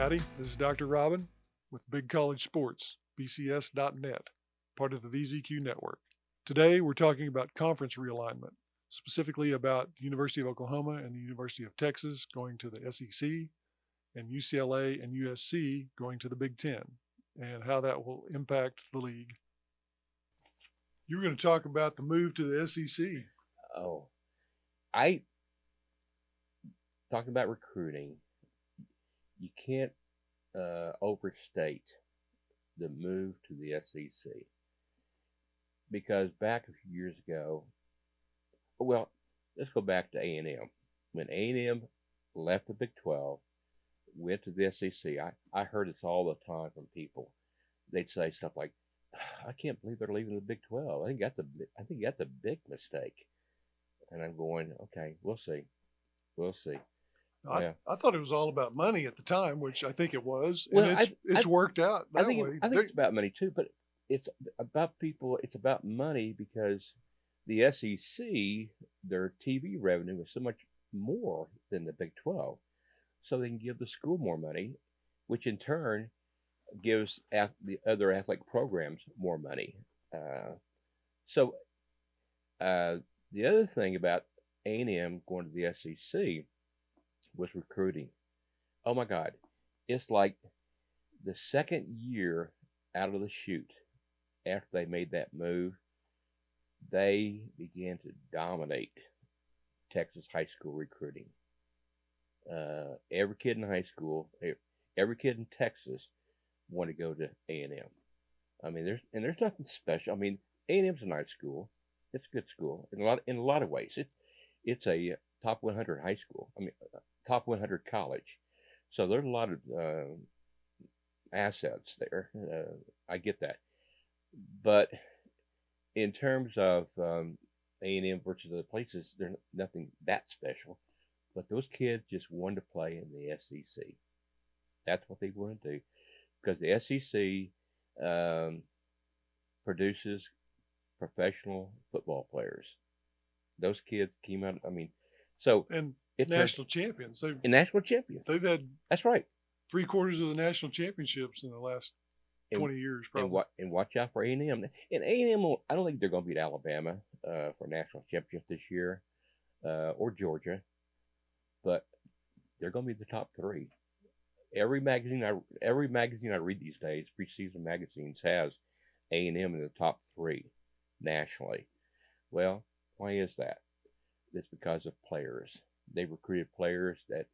Howdy, this is Dr. Robin with Big College Sports, BCS.net, part of the VZQ network. Today we're talking about conference realignment, specifically about the University of Oklahoma and the University of Texas going to the SEC, and UCLA and USC going to the Big Ten, and how that will impact the league. You were going to talk about the move to the SEC. Talking about recruiting, you can't overstate the move to the SEC, because back a few years ago, well, let's go back to A&M. When A&M left the Big 12, went to the SEC, I heard this all the time from people. They'd say stuff like, "I can't believe they're leaving the Big 12. I think that's a big mistake." And I'm going, okay, we'll see. I thought it was all about money at the time, which I think it was, Well, and it's worked out that way. I think it's about money too, but it's about people. It's about money because the SEC, their TV revenue is so much more than the Big 12, so they can give the school more money, which in turn gives the other athletic programs more money. The other thing about A&M going to the SEC was recruiting. Oh my God. It's like the second year out of the chute after they made that move, they began to dominate Texas high school recruiting. Every kid in high school, every kid in Texas wanted to go to A&M. I mean, there's nothing special. I mean, A&M's a nice school. It's a good school in a lot of ways. It's a top 100 high school. I mean, top 100 college. So there's a lot of assets there. I get that. But in terms of A&M versus other places, there's nothing that special. But those kids just wanted to play in the SEC. That's what they want to do. Because the SEC produces professional football players. Those kids came out, I mean, so. And national champions. National champions. They've had. That's right. 3/4 of the national championships in the last 20 years, probably. And watch out for A&M. And A&M, I don't think they're going to beat Alabama for national championship this year, or Georgia, but they're going to be the top three. Every magazine I read these days, preseason magazines, has A&M in the top three nationally. Well, why is that? It's because of players. They've recruited players that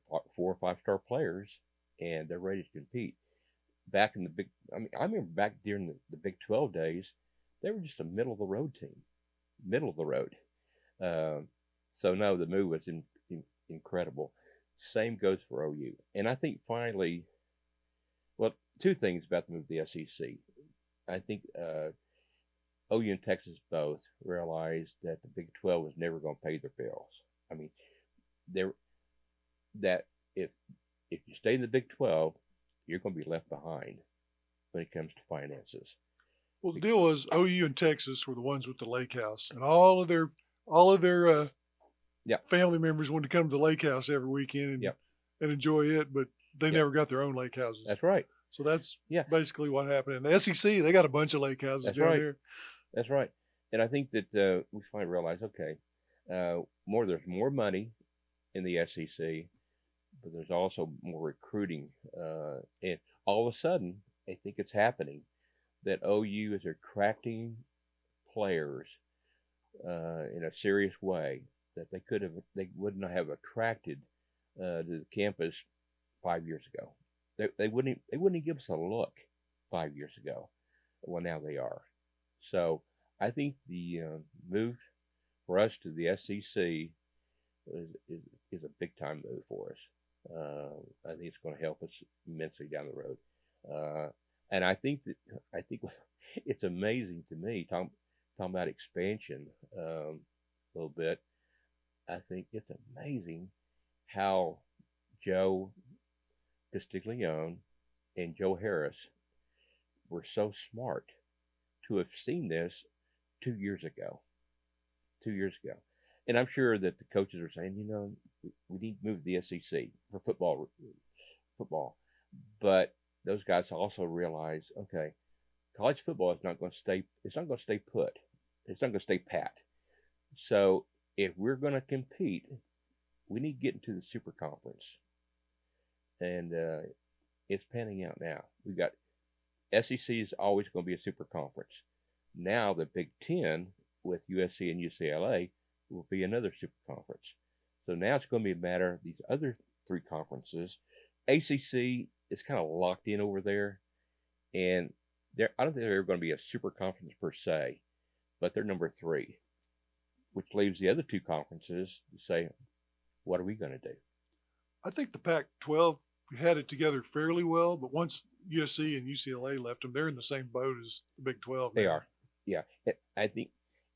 4 or 5 star players, and they're ready to compete. Back in I remember back during the Big 12 days, they were just a middle of the road team. Middle of the road. So no, the move was incredible. Same goes for OU. And I think finally, well, 2 things about the move to the SEC. I think OU and Texas both realized that the Big 12 was never going to pay their bills. I mean, that if you stay in the Big 12, you're going to be left behind when it comes to finances. Well, the deal was OU and Texas were the ones with the lake house, and all of their family members wanted to come to the lake house every weekend and enjoy it, but they never got their own lake houses. That's right. So that's basically what happened. In the SEC, they got a bunch of lake houses down there. That's right. And I think that we finally realized, okay, there's more money in the SEC, but there's also more recruiting. And all of a sudden, I think it's happening that OU is attracting players in a serious way that they wouldn't have attracted to the campus 5 years ago. They wouldn't give us a look 5 years ago. Well, now they are. So I think the move for us to the SEC is a big time move for us. I think it's going to help us immensely down the road. And I think it's amazing to me, talking about expansion a little bit. I think it's amazing how Joe Castiglione and Joe Harris were so smart to have seen this 2 years ago. 2 years ago. And I'm sure that the coaches are saying, we need to move to the SEC for football. But those guys also realize, okay, college football is not going to stay. It's not going to stay put. It's not going to stay pat. So if we're going to compete, we need to get into the super conference, and it's panning out now. We've got SEC is always going to be a super conference. Now the Big Ten with USC and UCLA will be another super conference. So now it's going to be a matter of these other three conferences. ACC is kind of locked in over there, and I don't think they're ever going to be a super conference per se, but they're number 3, which leaves the other two conferences to say, what are we going to do? I think the Pac-12 had it together fairly well, but once USC and UCLA left them, they're in the same boat as the Big 12. They are, yeah. I think,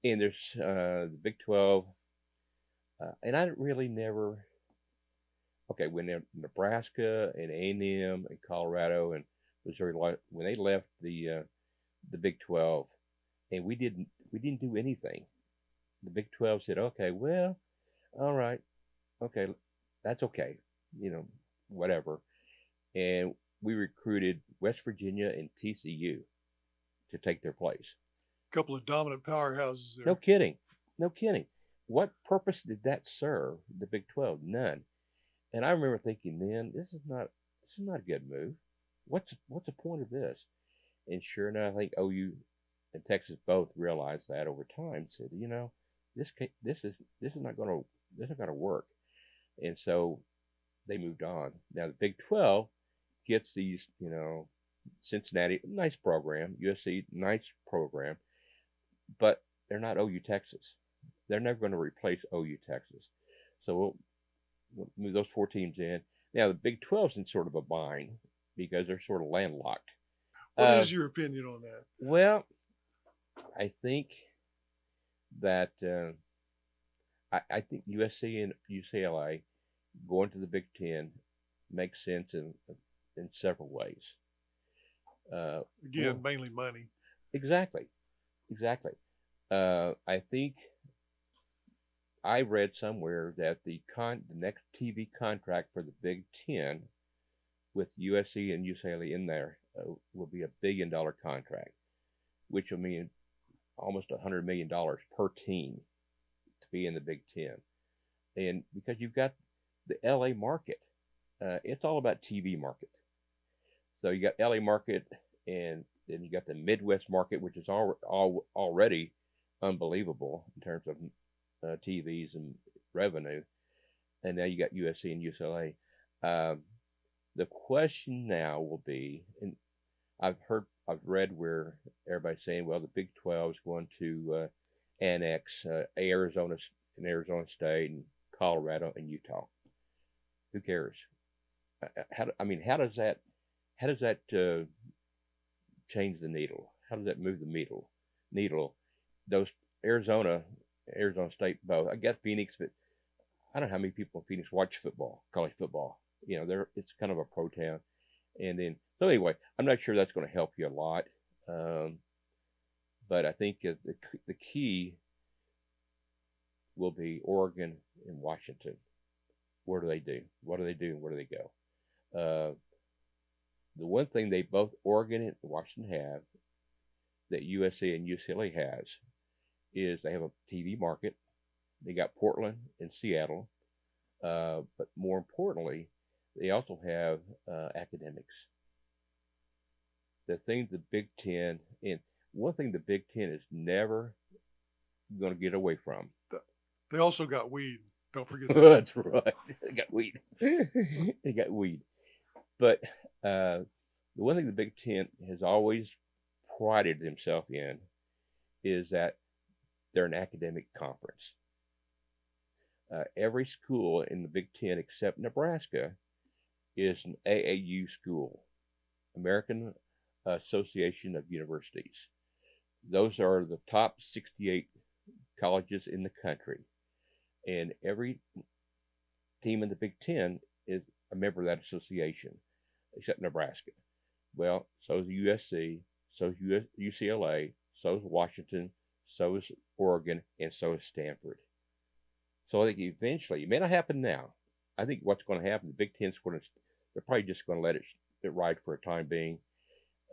and there's the Big 12, and I really never. Okay, when Nebraska and A&M and Colorado and Missouri, when they left the Big 12, and we didn't do anything. The Big 12 said, okay, well, all right, okay, that's okay, whatever. And we recruited West Virginia and TCU to take their place. A couple of dominant powerhouses there. No kidding. What purpose did that serve the Big 12? None. And I remember thinking then, this is not a good move. What's the point of this? And sure enough, I think OU and Texas both realized that over time. Said, this is not going to work. And so they moved on. Now the Big 12 gets these, Cincinnati, nice program, USC, nice program, but they're not OU Texas. They're never going to replace OU Texas. So we'll move those 4 teams in. Now the Big 12's in sort of a bind because they're sort of landlocked. What is your opinion on that? Well, I think that I think USC and UCLA going to the Big 10 makes sense in several ways. Again, mainly money. Exactly. I think I read somewhere that the next TV contract for the Big 10 with USC and UCLA in there will be $1 billion contract, which will mean almost $100 million per team to be in the Big 10. And because you've got the LA market, it's all about TV market. So you got LA market, and then you got the Midwest market, which is already unbelievable in terms of TVs and revenue. And now you got USC and UCLA. The question now will be, and I've read where everybody's saying, well, the Big 12 is going to annex Arizona State and Colorado and Utah. Who cares? How does that change the needle? How does that move the needle? Those Arizona State both. I guess Phoenix, but I don't know how many people in Phoenix watch college football. It's kind of a pro town. And then, so anyway, I'm not sure that's going to help you a lot. But I think the key will be Oregon and Washington. What do they do? What do they do? And where do they go? The one thing Oregon and Washington have that USC and UCLA has is they have a TV market. They got Portland and Seattle. But more importantly, they also have academics. The thing the Big Ten, and one thing the Big Ten is never going to get away from. They also got weed. Don't forget that. That's right. They got weed. They got weed. But the one thing the Big Ten has always prided themselves in is that they're an academic conference. Every school in the Big Ten except Nebraska is an AAU school, American Association of Universities. Those are the top 68 colleges in the country. And every team in the Big Ten is a member of that association, except Nebraska. Well, so is USC, so is UCLA, so is Washington, so is Oregon, and so is Stanford. So I think eventually, it may not happen now. I think what's going to happen, the Big Ten's going to they're probably just going to let it ride for a time being.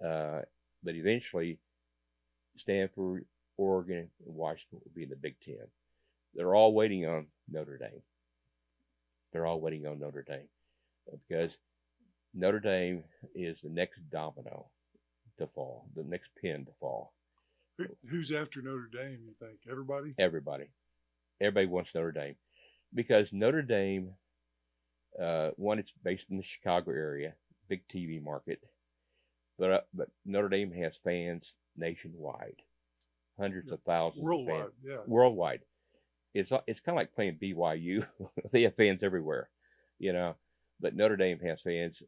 But eventually, Stanford, Oregon, and Washington will be in the Big Ten. They're all waiting on Notre Dame. They're all waiting on Notre Dame because Notre Dame is the next domino to fall, the next pin to fall. Who's after Notre Dame, you think? Everybody? Everybody. Everybody wants Notre Dame because Notre Dame, one, it's based in the Chicago area, big TV market, but Notre Dame has fans nationwide, hundreds of thousands worldwide, of fans. yeah. Worldwide. It's kind of like playing BYU. They have fans everywhere, but Notre Dame has fans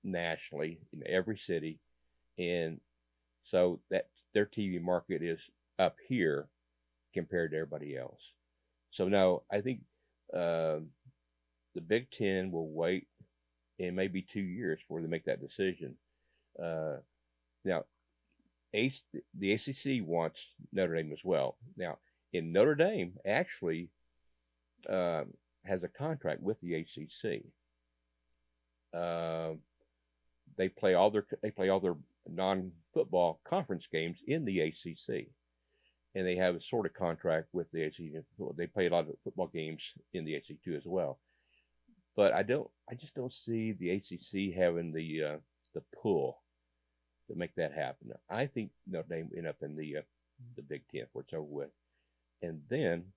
nationally in every city, and so that their TV market is up here compared to everybody else. So no, I think the Big Ten will wait, and maybe 2 years before they make that decision. Now, the ACC wants Notre Dame as well. Now, in Notre Dame, actually has a contract with the ACC. They play all their non-football conference games in the ACC, and they have a sort of contract with the ACC. They play a lot of football games in the ACC too as well. But I just don't see the ACC having the pull to make that happen. I think Notre Dame will end up in the Big Ten before it's over with, and then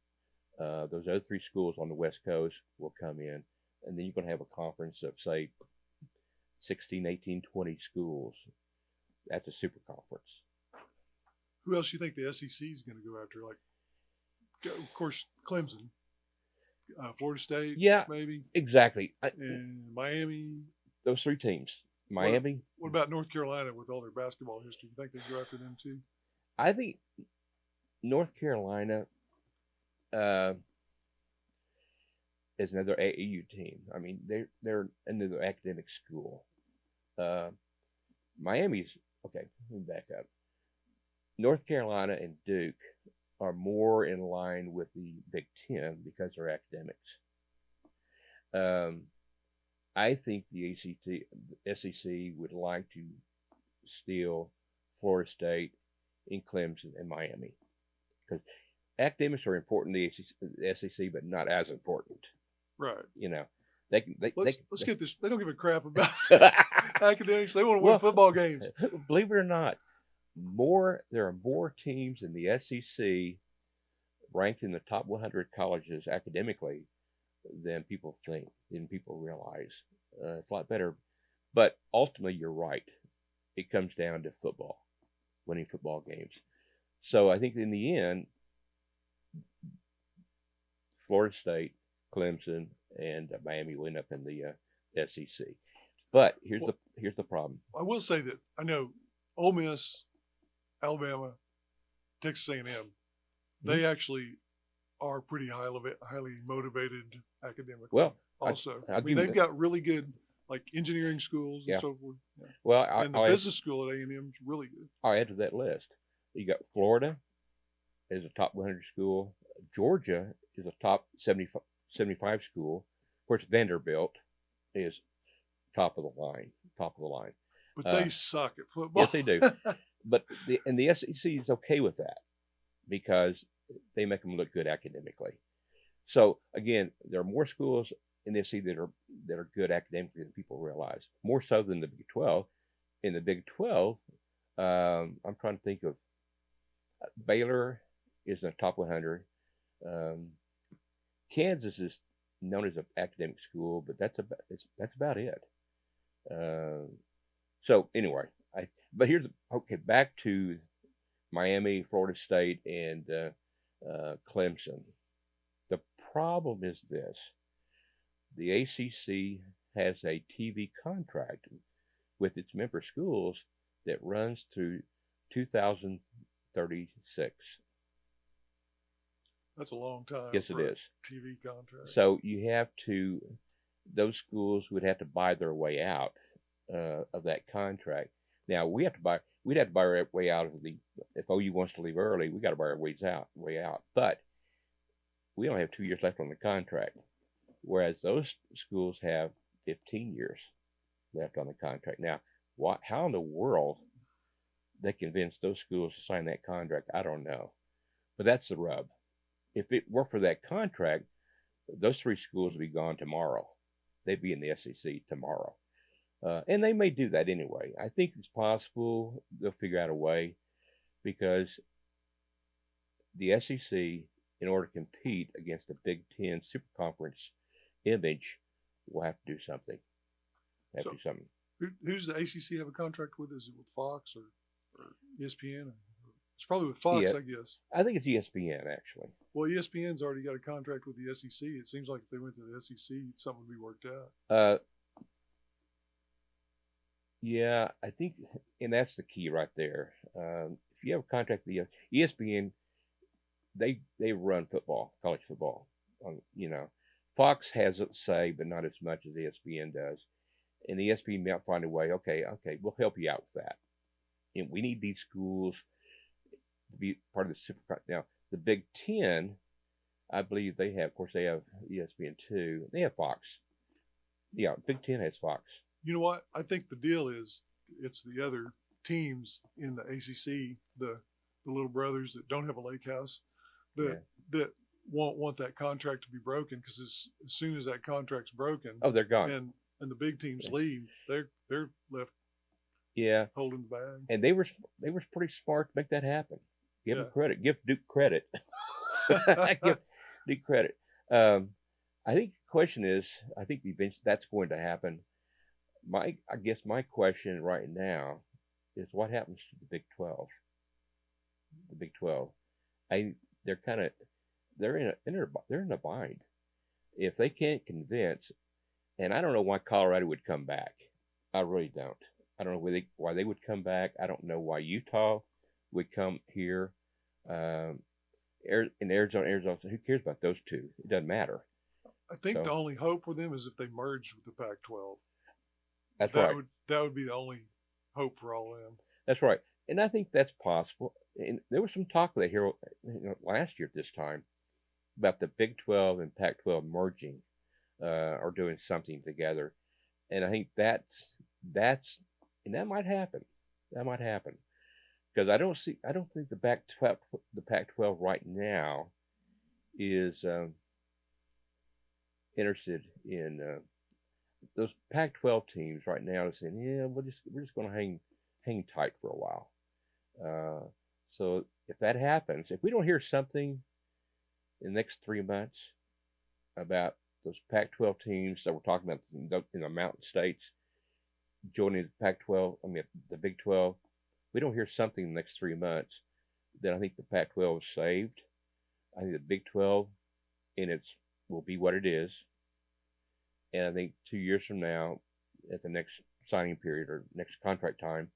those other three schools on the West Coast will come in, and then you're going to have a conference of say 16, 18, 20 schools. That's a super conference. Who else do you think the SEC is going to go after? Like, of course, Clemson, Florida State, yeah, maybe. Exactly. And Miami. Those three teams. Miami. What about North Carolina with all their basketball history? You think they go after them too? I think North Carolina is another AAU team. I mean, they're another academic school. Miami's okay. Let me back up. North Carolina and Duke are more in line with the Big Ten because they're academics. I think the SEC would like to steal Florida State, and Clemson, and Miami because academics are important to the SEC, but not as important. Right. Let's get this. They don't give a crap about academics. They want to win football games. Believe it or not, there are more teams in the SEC ranked in the top 100 colleges academically than people think, than people realize. It's a lot better. But ultimately, you're right. It comes down to football, winning football games. So I think in the end, Florida State, Clemson, and Miami will end up in the SEC. But here's the problem. I will say that I know Ole Miss, Alabama, Texas A&M, they actually are pretty highly motivated academically. Well, also, they've got really good like engineering schools and so forth. Yeah. Well, and the business school at A&M is really good. I'll add to that list. You got Florida is a top 100 school. Georgia is a top 75 school. Of course, Vanderbilt is top of the line. But they suck at football. Yes, they do. But the SEC is okay with that because they make them look good academically. So again, there are more schools in the SEC that are good academically than people realize. More so than the Big 12. In the Big 12, I'm trying to think of Baylor is in the top 100. Kansas is known as an academic school, but that's about it. So anyway, back to Miami, Florida State, and Clemson. The problem is this: the ACC has a TV contract with its member schools that runs through 2036. That's a long time. Yes, it is. TV contract. So those schools would have to buy their way out of that contract. Now we'd have to buy our way out if OU wants to leave early, we got to buy our way out. But we only have 2 years left on the contract, whereas those schools have 15 years. left on the contract. Now, how in the world they convinced those schools to sign that contract, I don't know. But that's the rub. If it were for that contract, those three schools would be gone tomorrow. They'd be in the SEC tomorrow. And they may do that anyway. I think it's possible they'll figure out a way, because the SEC, in order to compete against the Big Ten Super Conference image, will have to do something. So, who's the ACC have a contract with? Is it with Fox or ESPN? It's probably with Fox, I guess. I think it's ESPN, actually. Well, ESPN's already got a contract with the SEC. It seems like if they went to the SEC, something would be worked out. Yeah, I think, and that's the key right there. If you have a contract with the ESPN, they run football, college football. Fox has a say, but not as much as ESPN does. And the ESPN might find a way. Okay, we'll help you out with that. And we need these schools to be part of the Super. Now, the Big Ten, I believe they have. Of course, they have ESPN too. They have Fox. Yeah, Big Ten has Fox. You know what? I think the deal is it's the other teams in the ACC, the little brothers that don't have a lake house, that won't want that contract to be broken, because as soon as that contract's broken, they're gone. And the big teams leave, they're left holding the bag. And they were pretty smart to make that happen. Give them credit. Give Duke credit. Give Duke credit. I think the question is, I think eventually that's going to happen. I guess my question right now is, what happens to the Big 12? The Big 12, they're in a bind. If they can't convince, and I don't know why Colorado would come back. I really don't. I don't know why they would come back. I don't know why Utah would come here. In Arizona, who cares about those two? It doesn't matter. I think the only hope for them is if they merge with the Pac-12. That's right. That would be the only hope for all of them. That's right. And I think that's possible. And there was some talk of that here last year at this time about the Big 12 and Pac-12 merging or doing something together. And I think that might happen. That might happen. Because I don't think the Pac-12 right now is interested in those Pac-12 teams right now are saying, yeah, we're just going to hang tight for a while. So if that happens, if we don't hear something in the next 3 months about those Pac-12 teams that we're talking about in the Mountain States joining the Pac-12, the Big 12, we don't hear something in the next 3 months, then I think the Pac-12 is saved. I think the Big 12 will be what it is. And I think 2 years from now, at the next signing period or next contract time,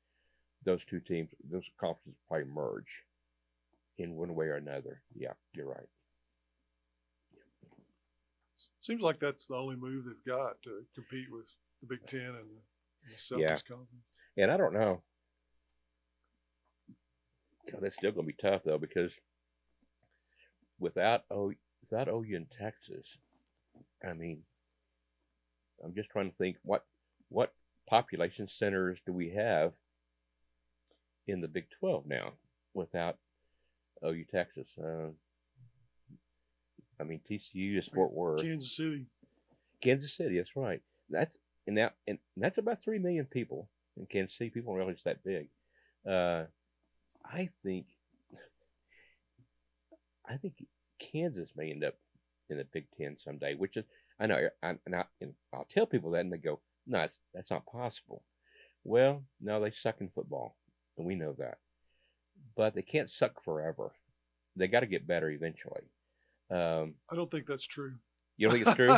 those two teams, those conferences probably merge in one way or another. Yeah, you're right. Seems like that's the only move they've got to compete with the Big Ten and the Southeast Conference. And I don't know. God, that's still going to be tough, though, because without OU in Texas, I'm just trying to think what population centers do we have in the Big 12 now without OU Texas? TCU is Fort Worth. Kansas City, that's right. That's about 3 million people in Kansas City. People don't realize it's that big. I think Kansas may end up in the Big Ten someday, which is, I know, I'll tell people that, and they go, no, that's not possible. Well, no, they suck in football, and we know that. But they can't suck forever. They got to get better eventually. I don't think that's true. You don't think it's true?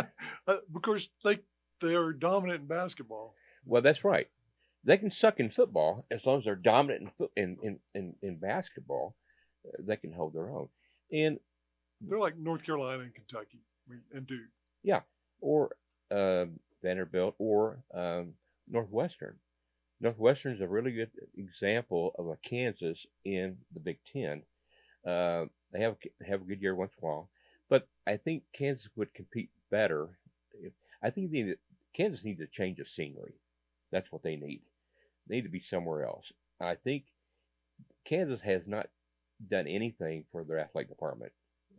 Because they are dominant in basketball. Well, that's right. They can suck in football as long as they're dominant in basketball. They can hold their own. And they're like North Carolina and Kentucky and Duke. Yeah, or Vanderbilt or Northwestern. Northwestern is a really good example of a Kansas in the Big Ten. They have a good year once in a while, but I think Kansas would compete better. I think Kansas needs a change of scenery. That's what they need. They need to be somewhere else. I think Kansas has not done anything for their athletic department.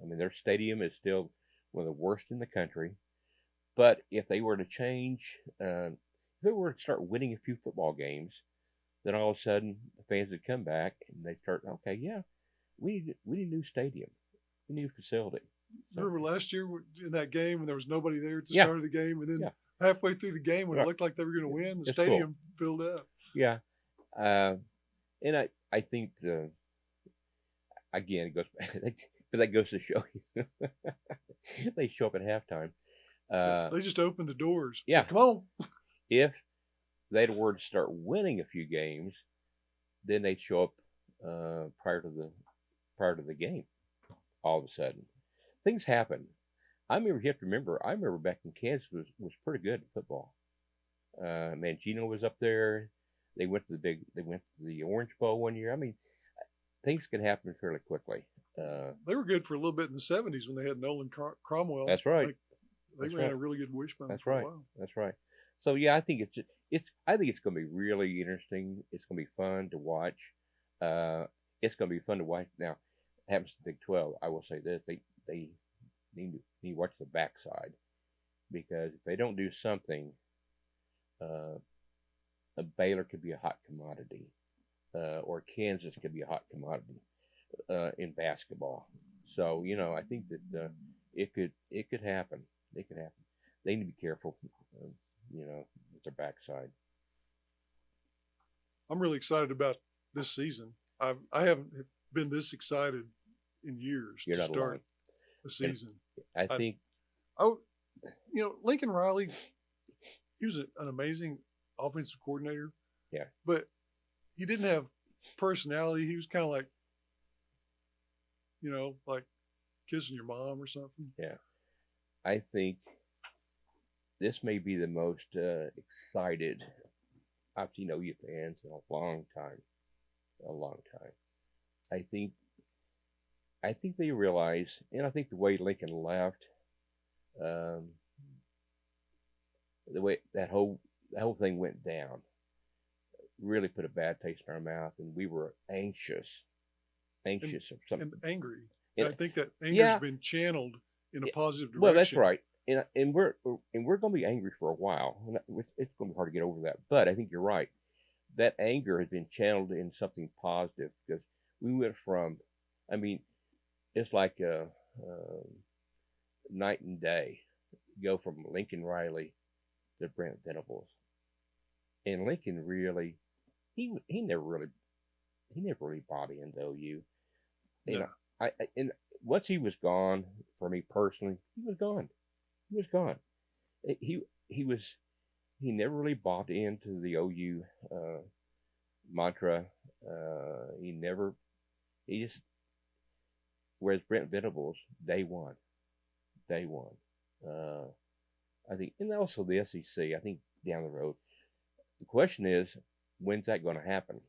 I mean, their stadium is still one of the worst in the country. But if they were to change, if they were to start winning a few football games, then all of a sudden the fans would come back and they start, okay, yeah, we need a new stadium, a new facility. So, Remember last year in that game when there was nobody there at the Yeah. start of the game, and then Yeah. halfway through the game when it Right. looked like they were going to win, the It's stadium filled up. yeah, and I think again it goes, but that goes to show you they show up at halftime. They just opened the doors. It's Yeah. like, come on. If they'd were to start winning a few games, then they'd show up prior to the game. All of a sudden, things happen. I remember back in Kansas was pretty good at football. Mangino was up there. They went to the Orange Bowl one year. I mean, things can happen fairly quickly. They were good for a little bit in the 70s when they had Nolan Cromwell. That's right. They ran a really good wishbone That's for right. a while. That's right. So yeah, I think I think it's going to be really interesting. It's going to be fun to watch. It's going to be fun to watch. Now, it happens to the Big 12. I will say this: they need to watch the backside, because if they don't do something, a Baylor could be a hot commodity, or Kansas could be a hot commodity in basketball. So I think that it could happen. It could happen. They need to be careful, with their backside. I'm really excited about this season. I haven't been this excited in years You're to not start alone. a season. I think Lincoln Riley, he was an amazing offensive coordinator. Yeah. But he didn't have personality. He was kind of like, like kissing your mom or something. Yeah. I think this may be the most excited I've seen OU fans in a long time. A long time. I think they realize, and I think the way Lincoln left, the way that whole thing went down, really put a bad taste in our mouth, and we were anxious of something. And angry. And I think that anger's Yeah. been channeled in a positive direction. Well, that's right, and we're going to be angry for a while. It's going to be hard to get over that. But I think you're right. That anger has been channeled in something positive, because we went from, I mean, it's like a night and day. Go from Lincoln Riley to Brent Venables, and Lincoln really, he never really bought into OU. No. And once he was gone, for me personally, he was gone. He was gone. He never really bought into the OU mantra. Whereas Brent Venables, day one. I think, and also the SEC, I think down the road. The question is, when's that going to happen?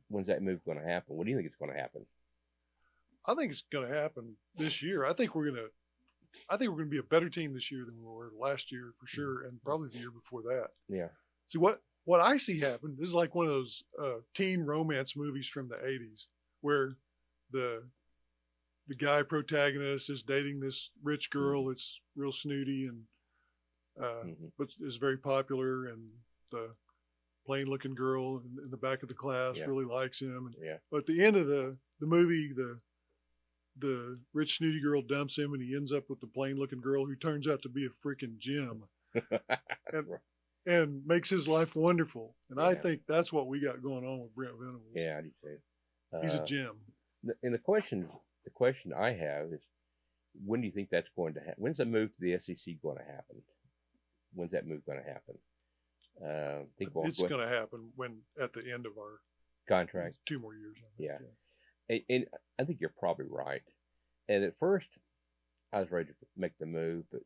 When's that move going to happen? What do you think is going to happen? I think it's going to happen this year. I think we're going to be a better team this year than we were last year for sure, and probably the year before that. Yeah. See, what I see happen, this is like one of those teen romance movies from the 80s where the guy protagonist is dating this rich girl that's real snooty and but is very popular, and the plain looking girl in the back of the class really likes him. But at the end of the movie, the rich snooty girl dumps him, and he ends up with the plain looking girl who turns out to be a freaking gem and makes his life wonderful. And I think that's what we got going on with Brent Venables. Yeah, I do too. He's a gem. And the question I have is, when do you think that's going to happen? When's the move to the SEC going to happen? When's that move going to happen? It's going to happen at the end of our contract. 2 more years. I think. Yeah. And I think you're probably right. And at first, I was ready to make the move, but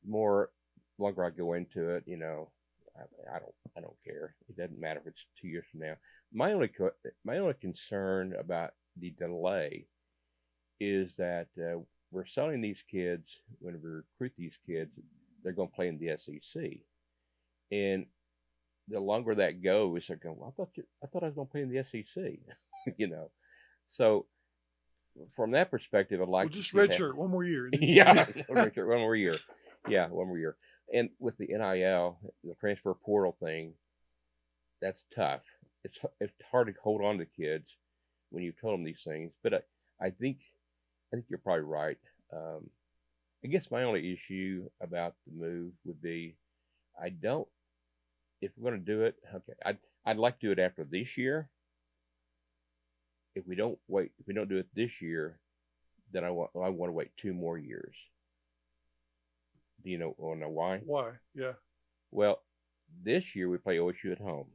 longer I go into it, I don't care. It doesn't matter if it's 2 years from now. My only concern about the delay is that we're selling these kids, when we recruit these kids, they're going to play in the SEC, and the longer that goes, they're going, well, I thought I was going to play in the SEC, you know. So from that perspective, I'd like Well, to just see it redshirt one more year. And then yeah, one more year. Yeah, one more year. And with the NIL, the transfer portal thing, that's tough. It's hard to hold on to kids when you told them these things. But I think you're probably right. I guess my only issue about the move would be I don't. If we're going to do it, okay, I'd like to do it after this year. If we don't do it this year, then I want to wait 2 more years. Do you know why? Why? Yeah. Well, this year we play OSU at home.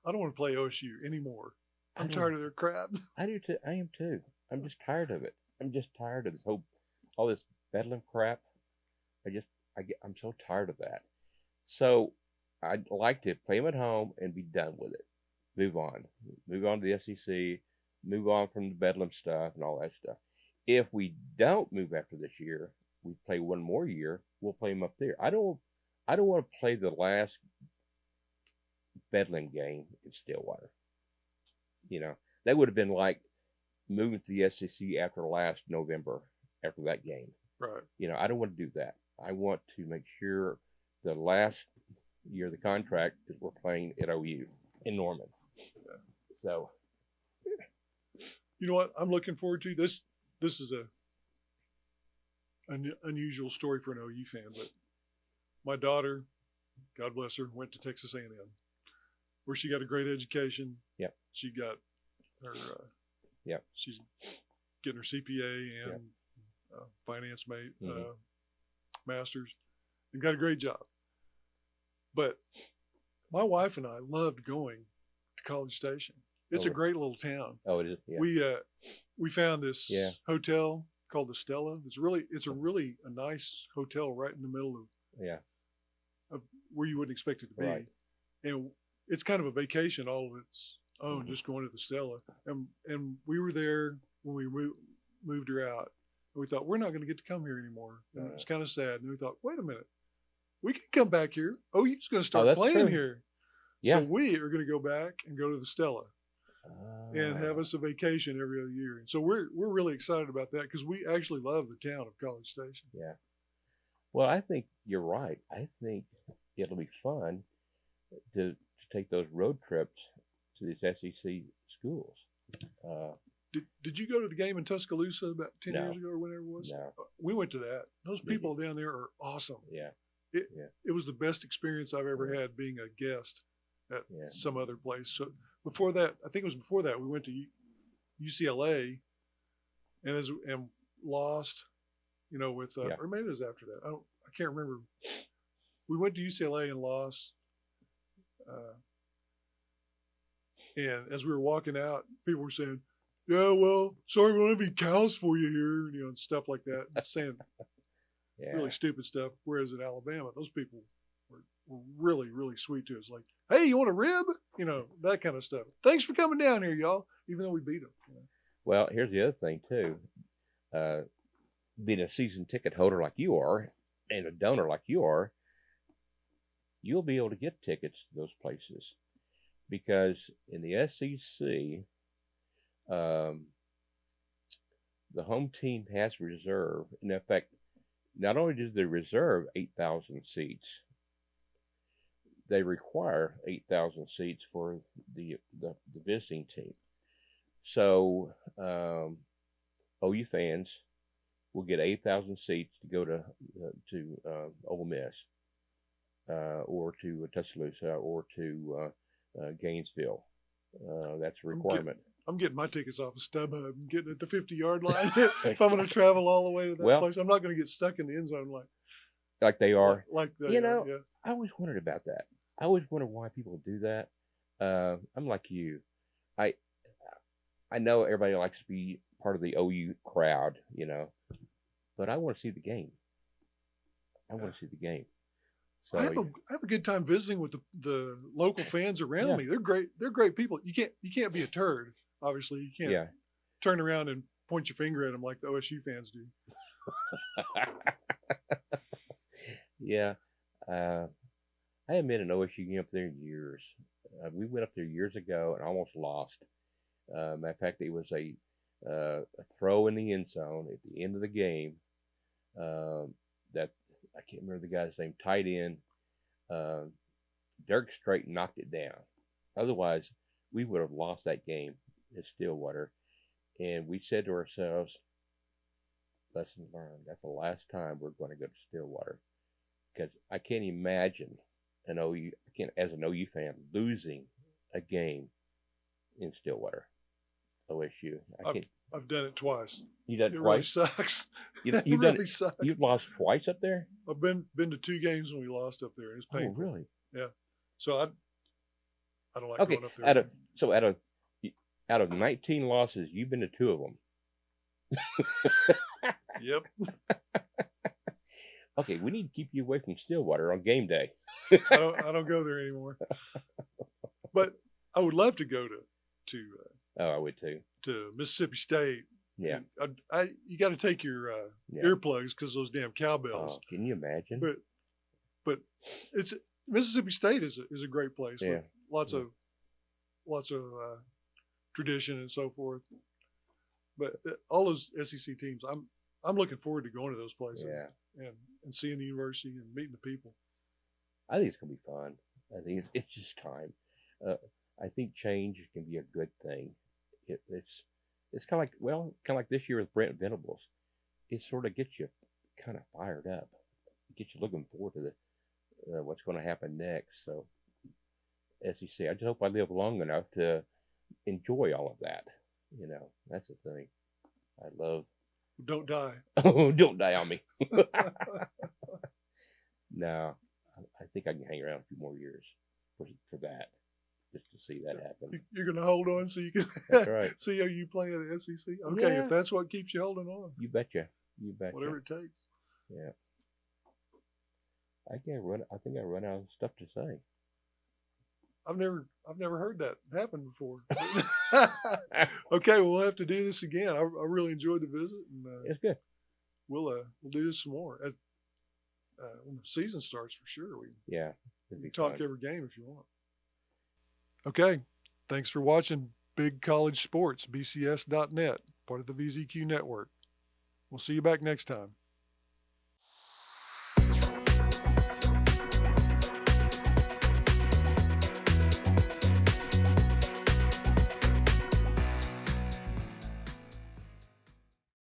I don't want to play OSU anymore. I'm tired of their crap. I do too. I am too. I'm just tired of it. I'm just tired of this all this Bedlam crap. I'm so tired of that. So I'd like to play them at home and be done with it. Move on to the SEC. Move on from the Bedlam stuff and all that stuff. If we don't move after this year, we play one more year. We'll play them up there. I don't want to play the last Bedlam game in Stillwater. You know, that would have been like moving to the SEC after last November, after that game. Right. You know, I don't want to do that. I want to make sure the last year of the contract is we're playing at OU in Norman. Yeah. So, you know what? I'm looking forward to this. This is an unusual story for an OU fan, but my daughter, God bless her, went to Texas A&M, where she got a great education. Yep. She got her. Yep. She's getting her CPA and finance master's, and got a great job. But my wife and I loved going to College Station. It's a great little town. Oh, it is. Yeah. We found this hotel called the Stella. It's a really nice hotel right in the middle of where you wouldn't expect it to be. Right. And it's kind of a vacation all of its own, just going to the Stella. And we were there when we moved her out. And we thought, we're not going to get to come here anymore. And it was kind of sad. And we thought, wait a minute. We can come back here. OU's going to start playing here. Yeah. So we are going to go back and go to the Stella and have us a vacation every other year. And so we're really excited about that because we actually love the town of College Station. Yeah. Well, I think you're right. I think it'll be fun to take those road trips to these SEC schools. Did you go to the game in Tuscaloosa about 10 years ago or whenever it was? No. We went to that. Those people down there are awesome. Yeah. It was the best experience I've ever had being a guest at some other place. So before that, I think it was before that, we went to UCLA and lost, with or maybe it was after that. I can't remember. We went to UCLA and lost. And as we were walking out, people were saying, "Yeah, well, sorry, we don't have any cows for you here," and stuff like that, saying really stupid stuff. Whereas in Alabama, those people were really, really sweet to us. Like, "Hey, you want a rib?" That kind of stuff. "Thanks for coming down here, y'all," even though we beat them. Well, here's the other thing too. Being a season ticket holder like you are, and a donor like you are, you'll be able to get tickets to those places. Because in the SEC, the home team has reserve. In effect, not only do they reserve 8,000 seats, they require 8,000 seats for the visiting team. So OU fans will get 8,000 seats to go to Ole Miss, or to Tuscaloosa, or to Gainesville. That's a requirement. I'm getting my tickets off of StubHub. I'm getting at the 50-yard line. If I'm going to travel all the way to that place, I'm not going to get stuck in the end zone like they are. Like they are. I always wondered about that. I always wondered why people do that. I'm like you. I know everybody likes to be part of the OU crowd, but I want to see the game. So, I have a good time visiting with the local fans around me. They're great. They're great people. You can't be a turd. Obviously, you can't turn around and point your finger at them like the OSU fans do. I haven't been an OSU game up there in years. We went up there years ago and almost lost. Matter of fact, it was a throw in the end zone at the end of the game. That I can't remember the guy's name. Tight end. Dirk Strait knocked it down. Otherwise, we would have lost that game in Stillwater. And we said to ourselves, lesson learned. That's the last time we're going to go to Stillwater, because I can't imagine as an OU fan, losing a game in Stillwater, OSU. I've done it twice. You done it It really twice? sucks. You've It done really it. sucks. You've lost twice up there? I've been to 2 games when we lost up there. It's Oh, painful. really? Yeah. So I don't like Okay. going up there. Out of 19 losses, you've been to 2 of them. Yep. Okay, we need to keep you away from Stillwater on game day. I don't go there anymore. But I would love to go to Oh, I would too. Mississippi State. Yeah. You got to take your Yeah. earplugs because those damn cowbells. Oh, can you imagine? But it's Mississippi State is a great place Yeah. with lots of tradition and so forth. But all those SEC teams, I'm looking forward to going to those places Yeah. and seeing the university and meeting the people. I think it's gonna be fun. I think it's just time. I think change can be a good thing. It's kind of like this year with Brent Venables. It sort of gets you kind of fired up. It gets you looking forward to what's going to happen next. So, as you say, I just hope I live long enough to enjoy all of that. That's the thing. I love. Don't die. Oh, don't die on me. No, I think I can hang around a few more years for that, just to see that happen. You're going to hold on so you can That's right. see how you play in the SEC. Okay, Yeah. if that's what keeps you holding on, You betcha. You betcha. whatever it takes. Yeah. I think I run out of stuff to say. I've never heard that happen before. Okay, we'll have to do this again. I really enjoyed the visit, and It's good. we'll do this some more as when the season starts for sure. We Yeah. It'd be can talk fun. every game if you want. Okay, thanks for watching Big College Sports, BCS.net, part of the VZQ network. We'll see you back next time.